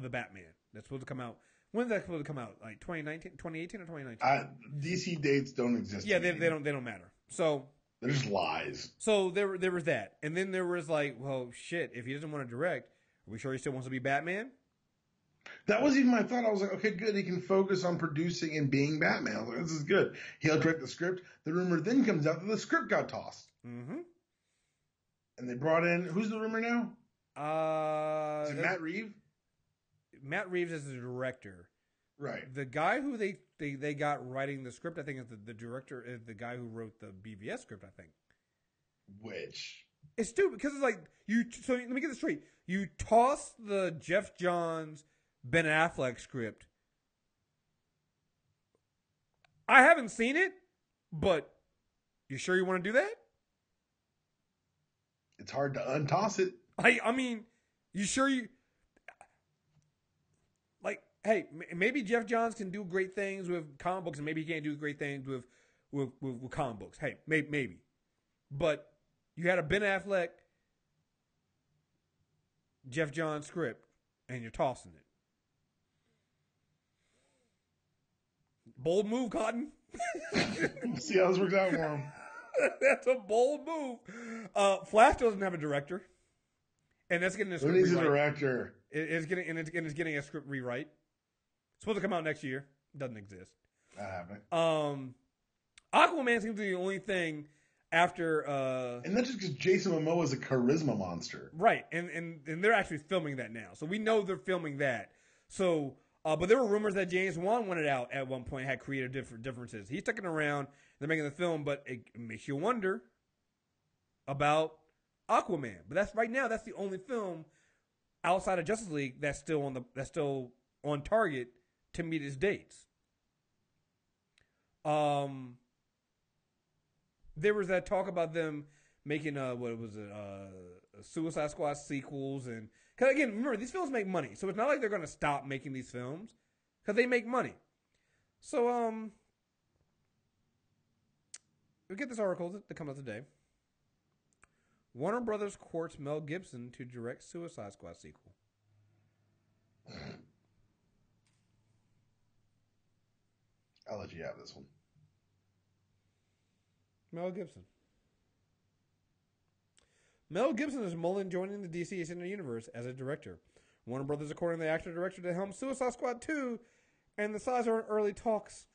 Batman. That's supposed to come out. When is that supposed to come out? Like 2018 or 2019? DC dates don't exist. Yeah, they don't matter. So they're just lies. So there was that, and then there was like, well, shit. If he doesn't want to direct, are we sure he still wants to be Batman? That was even my thought. I was like, okay, good. He can focus on producing and being Batman. I was like, this is good. He'll direct the script. The rumor then comes out that the script got tossed. Mm-hmm. And they brought in, who's the rumor now? Is it Matt Reeves? Matt Reeves is the director. Right. The guy who they got writing the script, I think, is the director, is the guy who wrote the BVS script, I think. Which? It's stupid because it's like so let me get this straight. You toss the Jeff Johns Ben Affleck script. I haven't seen it, but you sure you want to do that? It's hard to untoss it. I mean, you sure you like? Hey, maybe Jeff Johns can do great things with comic books, and maybe he can't do great things with comic books. Hey, maybe, but you had a Ben Affleck, Jeff Johns script, and you're tossing it. Bold move, Cotton. See how this works out for him. That's a bold move. Flash doesn't have a director, and that's getting a script rewrite. Who needs a director? It's getting a script rewrite. It's supposed to come out next year. Doesn't exist. That happened. Aquaman seems to be the only thing after. And that's just because Jason Momoa is a charisma monster, right? And they're actually filming that now, so we know they're filming that. So. But there were rumors that James Wan wanted out at one point, had creative differences. He's sticking around. They're making the film, but it makes you wonder about Aquaman. But that's right now. That's the only film outside of Justice League that's still on target to meet its dates. There was that talk about them making Suicide Squad sequels, and because again, remember, these films make money, so it's not like they're going to stop making these films because they make money. So we get this article that comes out today. Warner Brothers courts Mel Gibson to direct Suicide Squad sequel. I'll let you have this one. Mel Gibson. Mel Gibson is mulling joining the DC Extended Universe as a director. Warner Brothers, according to the actor-director, to helm Suicide Squad 2, and the sides are in early talks.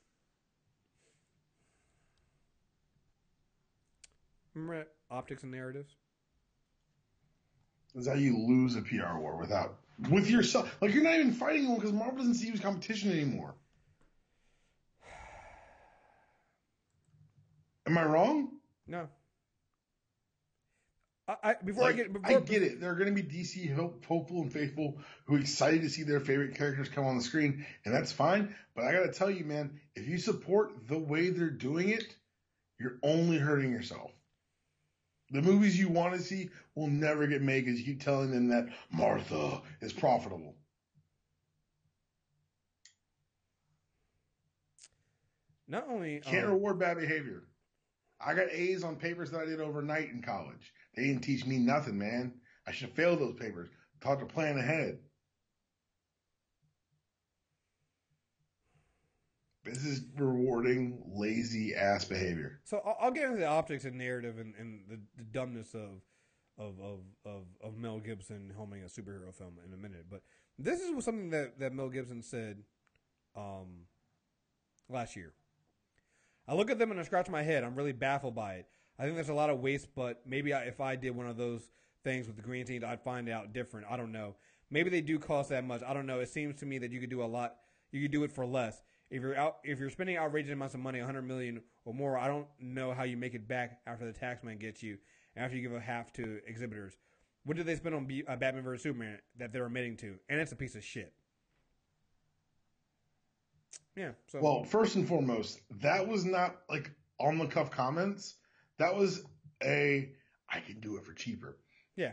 Remember that? Optics and narratives? Is how you lose a PR war with yourself. Like, you're not even fighting anyone because Marvel doesn't see you as competition anymore. Am I wrong? No. I get it. There are going to be DC hopeful and faithful who are excited to see their favorite characters come on the screen, and that's fine. But I got to tell you, man, if you support the way they're doing it, you're only hurting yourself. The movies you want to see will never get made because you keep telling them that Martha is profitable. Not only can't reward bad behavior. I got A's on papers that I did overnight in college. They didn't teach me nothing, man. I should have failed those papers. Taught to plan ahead. This is rewarding lazy ass behavior. So I'll get into the optics and narrative and the dumbness of Mel Gibson helming a superhero film in a minute. But this is something that Mel Gibson said last year. I look at them and I scratch my head. I'm really baffled by it. I think there's a lot of waste, but maybe if I did one of those things with the green team, I'd find out different. I don't know. Maybe they do cost that much. I don't know. It seems to me that you could do a lot. You could do it for less. If you're spending outrageous amounts of money, $100 million or more, I don't know how you make it back after the taxman gets you, after you give a half to exhibitors. What did they spend on Batman vs Superman that they're admitting to? And it's a piece of shit. Yeah. So. Well, first and foremost, that was not like on the cuff comments. That was I can do it for cheaper. Yeah.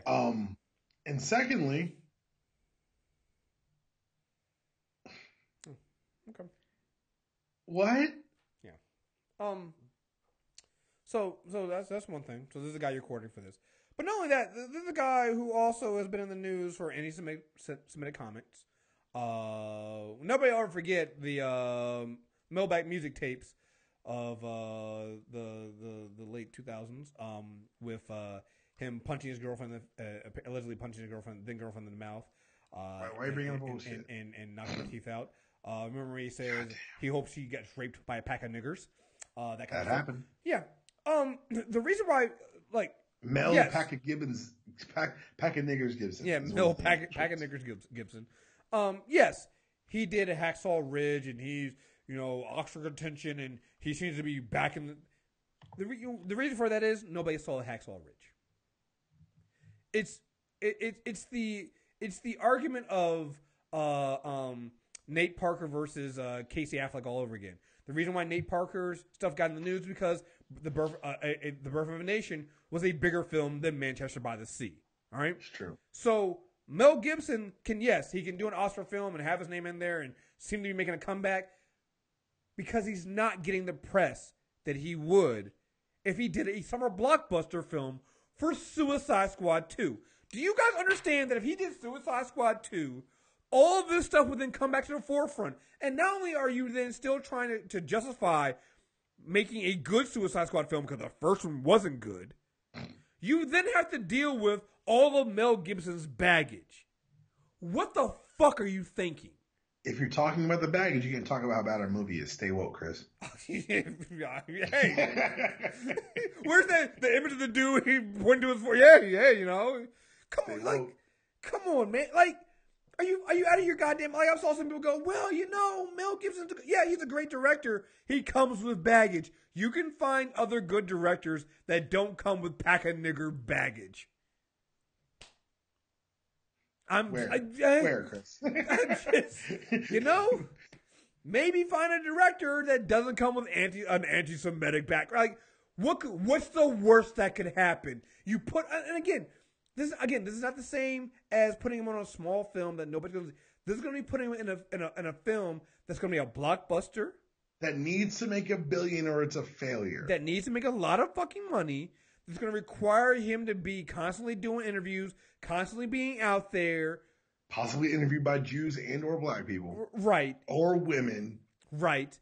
And secondly, okay. What? Yeah. So that's one thing. So this is the guy you're courting for this. But not only that, this is the guy who also has been in the news for anti-Semitic comments. Nobody will ever forget the Mailback music tapes of the late 2000s with him punching his girlfriend, allegedly punching his girlfriend in the mouth. Why are you bringing up bullshit? And knocking her teeth out. Remember he says he hopes she gets raped by a pack of niggers. That happened. Yeah. The reason why, like, Mel yes. pack of niggers Gibson. Yeah, Mel pack of niggers Gibson. Yes, he did a Hacksaw Ridge, and he's Oscar contention, and he seems to be back in the reason for that is nobody saw Hacksaw Ridge. It's the argument of Nate Parker versus Casey Affleck all over again. The reason why Nate Parker's stuff got in the news is because the Birth of a Nation was a bigger film than Manchester by the Sea. All right, it's true. So Mel Gibson can do an Oscar film and have his name in there and seem to be making a comeback because he's not getting the press that he would if he did a summer blockbuster film for Suicide Squad 2. Do you guys understand that if he did Suicide Squad 2, all of this stuff would then come back to the forefront? And not only are you then still trying to justify making a good Suicide Squad film because the first one wasn't good, you then have to deal with all of Mel Gibson's baggage. What the fuck are you thinking? If you're talking about the baggage, you can talk about how bad our movie is. Stay woke, Chris. Hey, where's the image of the dude he went to his for? Yeah, Come Stay on, woke. come on, man. Like, are you out of your goddamn? Like, I saw some people go, well, Mel Gibson's he's a great director. He comes with baggage. You can find other good directors that don't come with pack of nigger baggage. Where, Chris? Maybe find a director that doesn't come with an anti-Semitic background. Like, what's the worst that could happen? You put, and again, this is not the same as putting him on a small film that nobody's going to. This is going to be putting him in a film that's going to be a blockbuster that needs to make $1 billion or it's a failure. That needs to make a lot of fucking money. That's going to require him to be constantly doing interviews, constantly being out there. Possibly interviewed by Jews and or black people. Right. Or women. Right.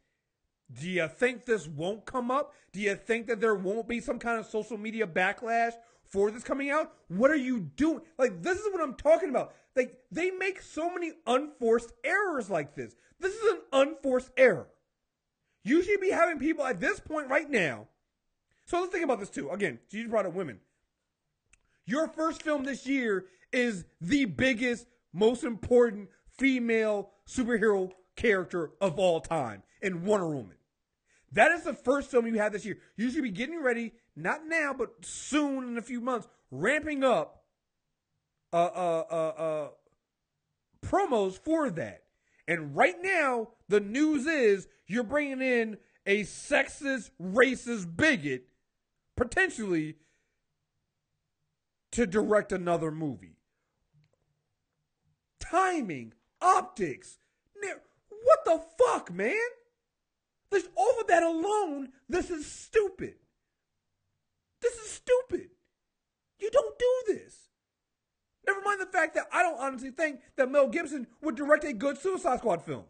Do you think this won't come up? Do you think that there won't be some kind of social media backlash for this coming out? What are you doing? Like, this is what I'm talking about. Like, they make so many unforced errors like this. This is an unforced error. You should be having people at this point right now. So let's think about this too. Again, you brought up women. Your first film this year is the biggest, most important female superhero character of all time in Wonder Woman. That is the first film you have this year. You should be getting ready, not now, but soon in a few months, ramping up promos for that. And right now, the news is you're bringing in a sexist, racist bigot, potentially, to direct another movie. Timing, optics, what the fuck, man? Just off of that alone, this is stupid. This is stupid. You don't do this. Never mind the fact that I don't honestly think that Mel Gibson would direct a good Suicide Squad film.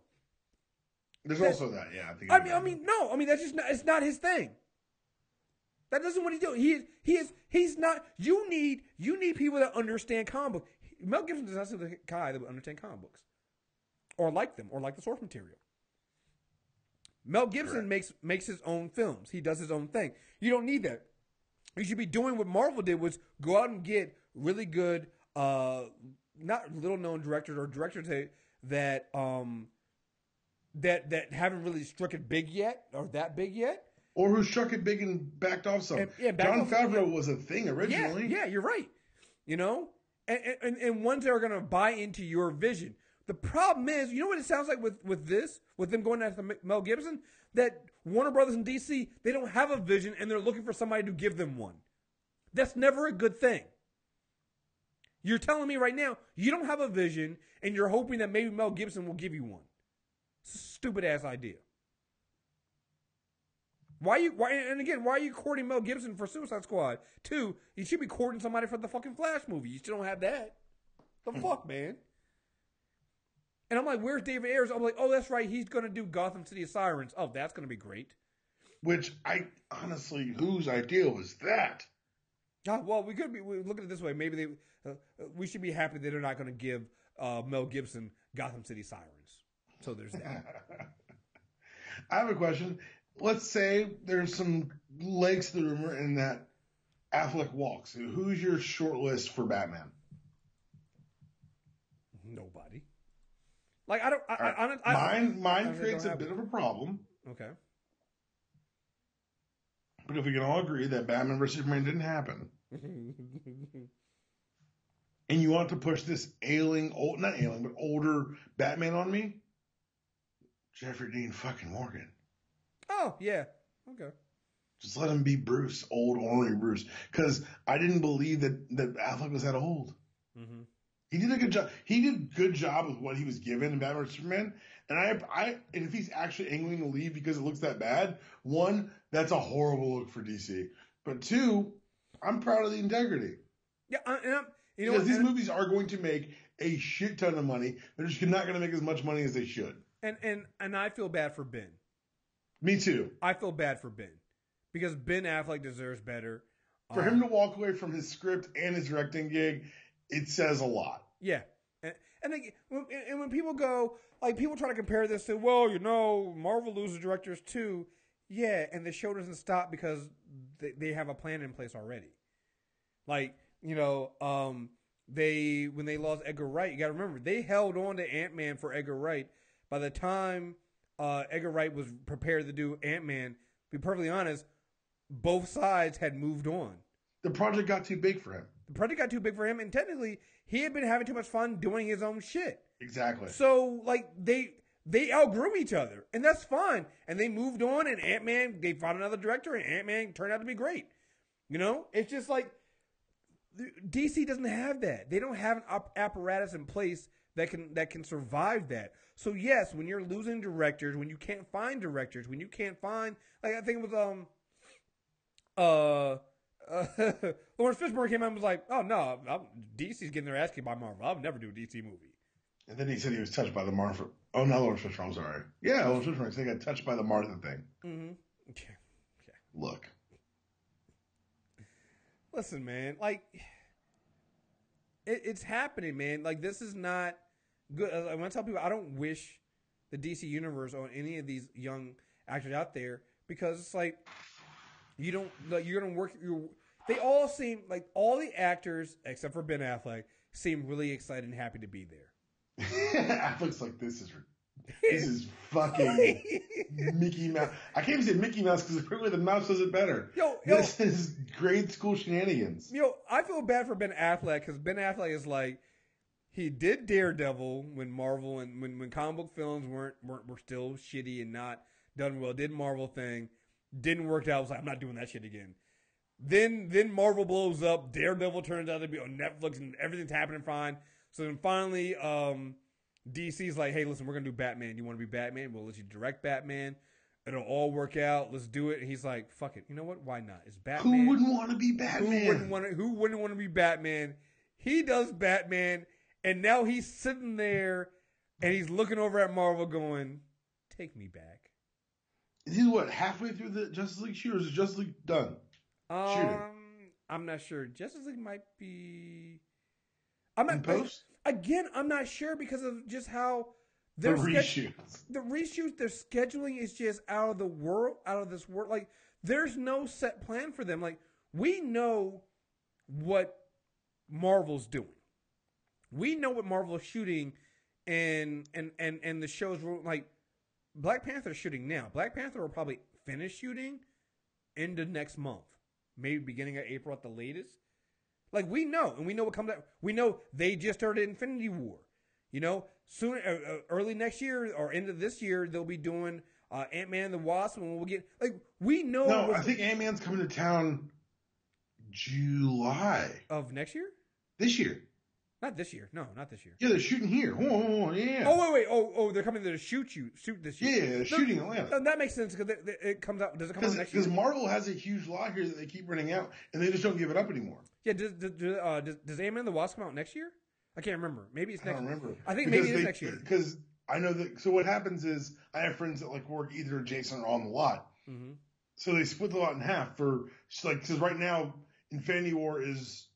There's also that, yeah. I mean, that's just not, it's not his thing. That isn't what he's doing. He's not. You need people that understand comic books. Mel Gibson does not seem the guy that would understand comic books, or like them, or like the source material. Mel Gibson makes his own films. He does his own thing. You don't need that. You should be doing what Marvel did, was go out and get really good, not little known directors or directors that haven't really struck it big yet or that big yet. Or who struck it big and backed off some. Jon Favreau was a thing originally. Yeah, you're right. And ones that are going to buy into your vision. The problem is, you know what it sounds like with them going after Mel Gibson? That Warner Brothers and DC, they don't have a vision and they're looking for somebody to give them one. That's never a good thing. You're telling me right now, you don't have a vision and you're hoping that maybe Mel Gibson will give you one. It's a stupid ass idea. Why are you courting Mel Gibson for Suicide Squad? 2, you should be courting somebody for the fucking Flash movie. You still don't have that. The fuck, man? And I'm like, where's David Ayers? I'm like, oh, that's right. He's going to do Gotham City of Sirens. Oh, that's going to be great. Which, honestly, whose idea was that? Well, we look at it this way. Maybe we should be happy that they're not going to give Mel Gibson Gotham City Sirens. So there's that. I have a question. Let's say there's some legs to the rumor in that Affleck walks. Who's your short list for Batman? Nobody. Like I don't. All right. Mine creates a bit of a problem. Okay. But if we can all agree that Batman vs Superman didn't happen, and you want to push this older Batman on me, Jeffrey Dean fucking Morgan. Oh yeah. Okay. Just let him be Bruce, old ornery Bruce, because I didn't believe that Affleck was that old. Mm-hmm. He did a good job. He did a good job with what he was given in Batman vs Superman. And and if he's actually angling to leave because it looks that bad, one, that's a horrible look for DC. But two, I'm proud of the integrity. Yeah, because these movies are going to make a shit ton of money. They're just not going to make as much money as they should. And I feel bad for Ben. Me too. I feel bad for Ben because Ben Affleck deserves better. For him to walk away from his script and his directing gig, it says a lot. Yeah. And when people go, like, people try to compare this to, well, Marvel loses directors too. Yeah, and the show doesn't stop because they have a plan in place already. Like, when they lost Edgar Wright, you got to remember, they held on to Ant-Man for Edgar Wright. By the time Edgar Wright was prepared to do Ant-Man, to be perfectly honest, both sides had moved on. The project got too big for him. And technically, he had been having too much fun doing his own shit. Exactly. So, like, they outgrew each other, and that's fine. And they moved on, and Ant-Man, they found another director, and Ant-Man turned out to be great. It's just like, DC doesn't have that. They don't have an apparatus in place that can survive that. So, yes, when you're losing directors, when you can't find directors, when you can't find, like, I think it was, Lawrence Fishburne came out and was like, "Oh no, DC's getting their ass kicked by Marvel. I'll never do a DC movie." And then he said he was touched by the Martha. Oh, not Lawrence Fishburne. I'm sorry. Yeah, Lawrence Fishburne. He got touched by the Martha thing. Mm-hmm. Okay. Look. Listen, man. Like, it's happening, man. Like, this is not good. I want to tell people I don't wish the DC universe on any of these young actors out there because it's like. You don't. Like, you're gonna work. They all seem like all the actors except for Ben Affleck seem really excited and happy to be there. Affleck's like, this is fucking Mickey Mouse. I can't even say Mickey Mouse because apparently the mouse does it better. This is grade school shenanigans. I feel bad for Ben Affleck because Ben Affleck is like, he did Daredevil when Marvel and when comic book films were still shitty and not done well. Did Marvel thing. Didn't work out. I was like, I'm not doing that shit again. Then Marvel blows up. Daredevil turns out to be on Netflix and everything's happening fine. So then finally, DC's like, hey, listen, we're going to do Batman. You want to be Batman? We'll let you direct Batman. It'll all work out. Let's do it. And he's like, fuck it. You know what? Why not? It's Batman. Who wouldn't want to be Batman? Who wouldn't want to be Batman? He does Batman. And now he's sitting there and he's looking over at Marvel going, take me back. Is he halfway through the Justice League shoot, or is the Justice League done? Shooting. I'm not sure. Justice League might be. I'm not. In post? Again, I'm not sure because of just how the reshoots. The reshoots, their scheduling is just out of this world. Like, there's no set plan for them. Like, we know what Marvel's doing. We know what Marvel's shooting, and the shows like. Black Panther's shooting now. Black Panther will probably finish shooting into next month. Maybe beginning of April at the latest. Like, we know. And we know what comes out. We know they just started Infinity War. Soon, early next year or end of this year, they'll be doing Ant-Man and the Wasp. And we'll get, like, we know. No, I think Ant-Man's coming to town July. Of next year? This year. Not this year. No, not this year. Yeah, they're shooting here. Yeah. Oh, wait. Oh, they're coming there to shoot this year. Yeah, they're shooting Atlanta. That makes sense because it comes out. Does it come out next year? Because Marvel has a huge lot here that they keep running out, and they just don't give it up anymore. Yeah, does Ant-Man and the Wasp come out next year? I can't remember. Maybe it's next year. I don't remember. I think maybe it's next year. Because I know that. So what happens is I have friends that work either adjacent or on the lot. Mm-hmm. So they split the lot in half because right now Infinity War is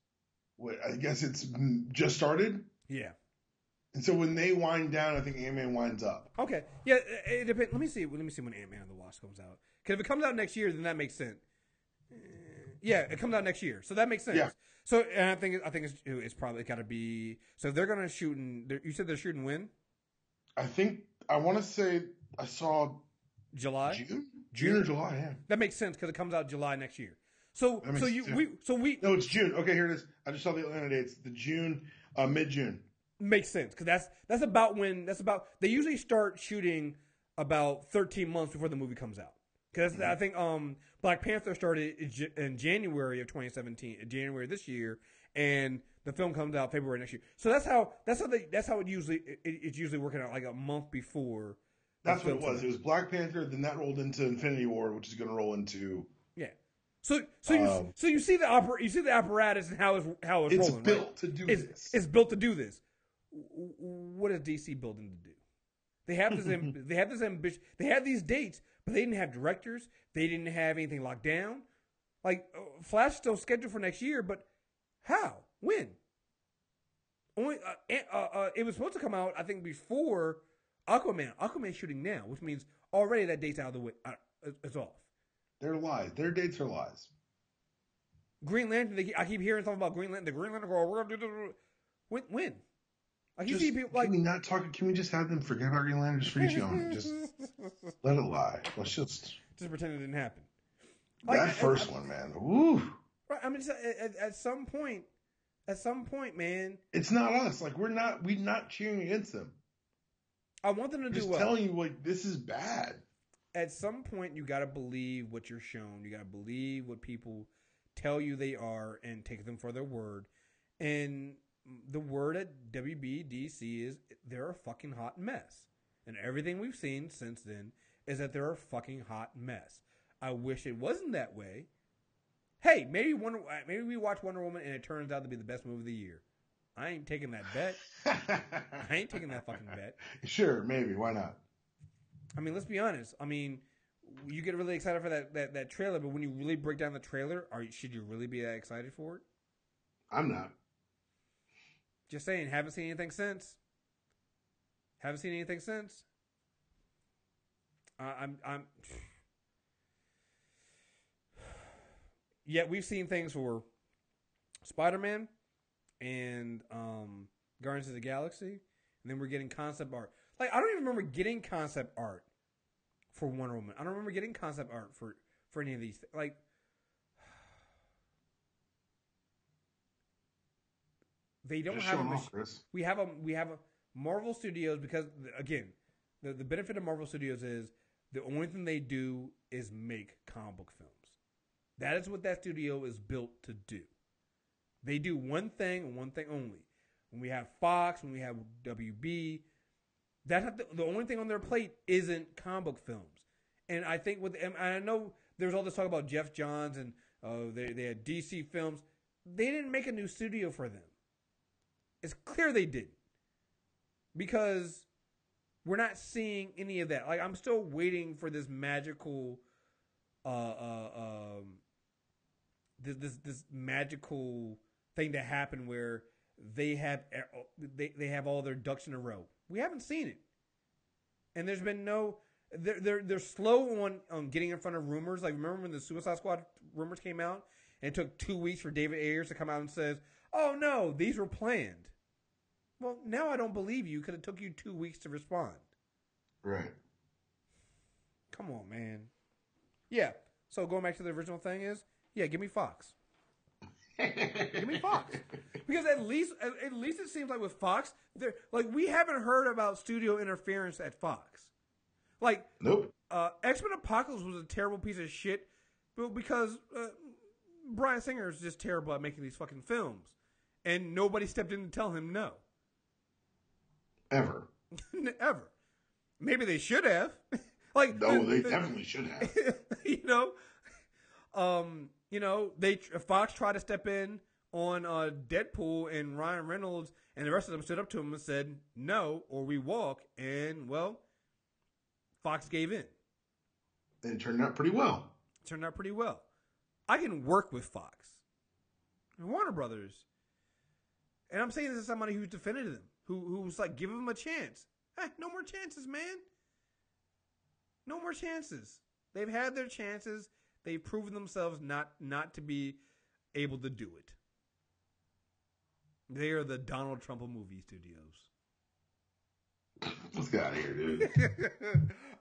I guess it's just started. Yeah. And so when they wind down, I think Ant-Man winds up. Okay. Yeah, it depends. Let me see when Ant-Man and the Wasp comes out. Because if it comes out next year, then that makes sense. Yeah, it comes out next year, so that makes sense. Yeah. So, and I think it's probably got to be. So they're gonna shoot. You said they're shooting when? I think I want to say I saw July. June or July. Yeah, That makes sense because it comes out July next year. So that makes so sense, you yeah. we No, it's June. Okay, here it is. I just saw the Atlanta dates. The June, mid-June. makes sense because that's about when they usually start shooting about 13 months before the movie comes out. Because I think Black Panther started in January of 2017, January this year, and the film comes out February next year. So that's how it it's usually working out, like a month before. That's what it was. It was Black Panther, then that rolled into Infinity War, which is going to roll into. Yeah. So you see the apparatus and how it's rolling. It's built right? to do this. It's built to do this. What is DC building to do? They have this they have this ambition. They have these dates, but they didn't have directors. They didn't have anything locked down. Like Flash is still scheduled for next year, but how? When? Only it was supposed to come out, I think, before Aquaman. Aquaman's shooting now, which means already that date's out of the way. It's off. They're lies. Their dates are lies. Green Lantern. I keep hearing something about Green Lantern. The Green Lantern girl. We're gonna do this. When? Like you see people like. Can we not talk? Can we just have them forget about Green Lantern? Just for each on. Just let it lie. Let's just pretend it didn't happen. That first one, man. Woo. Right. I mean, at some point, man. It's not us. Like we're not cheering against them. I want them to do well. Just telling you, like, this is bad. At some point, you got to believe what you're shown. You got to believe what people tell you they are and take them for their word. And the word at WBDC is they're a fucking hot mess. And everything we've seen since then is that they're a fucking hot mess. I wish it wasn't that way. Hey, maybe we watch Wonder Woman and it turns out to be the best movie of the year. I ain't taking that bet. I ain't taking that fucking bet. Sure, maybe. Why not? I mean, let's be honest. I mean, you get really excited for that trailer, but when you really break down the trailer, should you really be that excited for it? I'm not. Just saying, haven't seen anything since. I'm. Yet we've seen things for Spider-Man and Guardians of the Galaxy, and then we're getting concept art. Like, I don't even remember getting concept art for Wonder Woman. I don't remember getting concept art for any of these. Like, they don't have we have a Marvel Studios, because again, the benefit of Marvel Studios is the only thing they do is make comic book films. That is what that studio is built to do. They do one thing and one thing only. When we have Fox, when we have WB, that's not the only thing on their plate isn't comic book films. And I think and I know there's all this talk about Jeff Johns and they had DC films. They didn't make a new studio for them. It's clear they didn't, because we're not seeing any of that. Like, I'm still waiting for this magical, this magical thing to happen where they have all their ducks in a row. We haven't seen it, and there's been no. They're slow on getting in front of rumors. Like, remember when the Suicide Squad rumors came out, and it took 2 weeks for David Ayers to come out and says, "Oh no, these were planned." Well, now I don't believe you because it took you 2 weeks to respond. Right. Come on, man. Yeah. So going back to the original thing is, yeah, give me Fox. Give me Fox. Because at least it seems like with Fox, we haven't heard about studio interference at Fox. Like, nope. X-Men Apocalypse was a terrible piece of shit, but because Bryan Singer is just terrible at making these fucking films, and nobody stepped in to tell him no. Ever. Maybe they should have. Like, no, they definitely should have. Fox tried to step in on Deadpool, and Ryan Reynolds and the rest of them stood up to him and said no, or we walk. And well, Fox gave in. And it turned out pretty well. I can work with Fox, Warner Brothers, and I'm saying this as somebody who's defended them, who's like, give them a chance. Hey, no more chances, man. No more chances. They've had their chances. They've proven themselves not to be able to do it. They are the Donald Trump of movie studios. Let's get out of here, dude.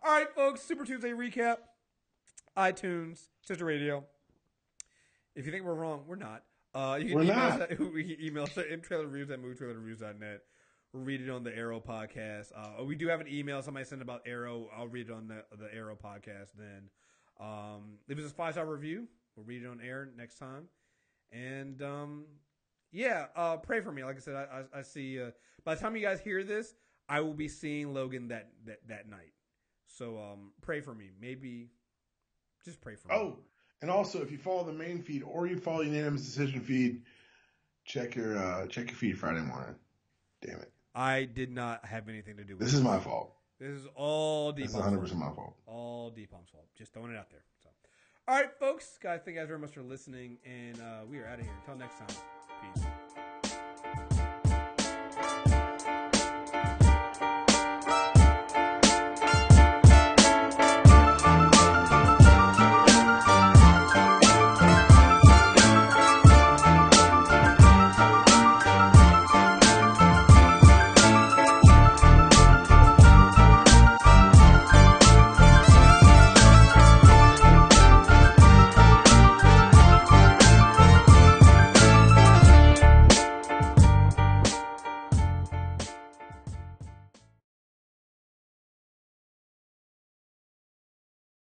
All right, folks. Super Tuesday recap. iTunes, Sister Radio. If you think we're wrong, we're not. You can email us at mtrailerreviews@movietrailerreviews.net. We'll read it on the Arrow podcast. We do have an email. Somebody sent about Arrow. I'll read it on the Arrow podcast then. Leave us a 5-star review. We'll read it on air next time. And pray for me. Like I said, I see. By the time you guys hear this, I will be seeing Logan that night. So pray for me. Maybe just pray for me. Oh, and also if you follow the main feed or you follow Unanimous Decision feed, check your feed Friday morning. Damn it. I did not have anything to do with this. This is my fault. This is all Dpalm's fault. This is 100% my fault. All Dpalm's fault. Just throwing it out there. So, all right, folks. Guys, thank you guys very much for listening, and we are out of here. Until next time.